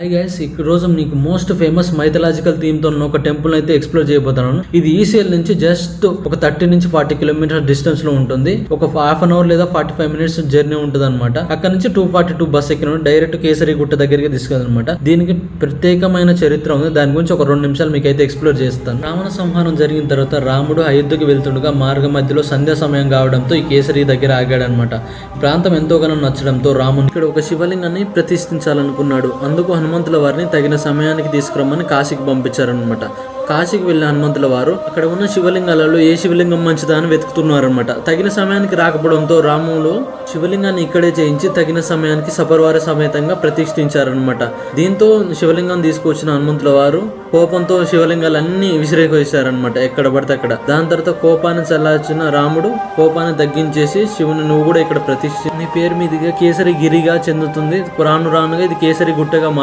Hi guys, ఈ రోజు మీకు మోస్ట్ ఫేమస్ మైథలాజికల్ థీమ్ తో ఉన్న ఒక టెంపుల్ అయితే ఎక్స్ప్లోర్ చేయబోతున్నాను. ఇది ఈసీఎల్ నుంచి జస్ట్ ఒక 30 నుంచి 40 కిలోమీటర్ డిస్టెన్స్ లో ఉంటుంది. ఒక హాఫ్ అన్ అవర్ లేదా 45 మినిట్స్ జర్నీ ఉంటుంది అనమాట. అక్కడ నుంచి 242 బస్ ఎక్కిన డైరెక్ట్ కేసరి గుట్ట దగ్గరికి తీసుకెళ్ళి అనమాట. దీనికి ప్రత్యేకమైన చరిత్ర ఉంది. దాని గురించి ఒక 2 నిమిషాలు మీకు అయితే ఎక్స్ప్లోర్ చేస్తాను. రావణ సంహారం జరిగిన తర్వాత రాముడు అయోధ్యకి వెళ్తుండగా మార్గ మధ్యలో సంధ్యా సమయం కావడంతో ఈ కేసరి దగ్గర ఆగాడనమాట. ప్రాంతం ఎంతోగానో నచ్చడంతో రాముడు ఇక్కడ ఒక శివలింగాన్ని ప్రతిష్ఠించాలనుకున్నాడు. అందుకు హనుమంతుల వారిని తగిన సమయానికి తీసుకురమ్మని కాశీకి పంపించారనమాట. కాశీకి వెళ్ళిన హనుమంతుల వారు అక్కడ ఉన్న శివలింగాలలో ఏ శివలింగం మంచిదా అని వెతుకుతున్నారనమాట. తగిన సమయానికి రాకపోవడంతో రాములు శివలింగాన్ని ఇక్కడే చేయించి తగిన సమయానికి సపరివార సమేతంగా ప్రతిష్ఠించారనమాట. దీంతో శివలింగం తీసుకొచ్చిన హనుమంతుల వారు కోపంతో శివలింగాలన్నీ విసిరేకొచ్చారనమాట ఎక్కడ పడితే అక్కడ. దాని తర్వాత కోపాన్ని చల్లార్చిన రాముడు కోపాన్ని తగ్గించేసి శివుని నువ్వు కూడా ఇక్కడ ప్రతిష్ఠి నీ పేరు మీదుగా కేసరి గిరిగా చెందుతుంది, రాను రానుగా ఇది కేసరి గుట్టగా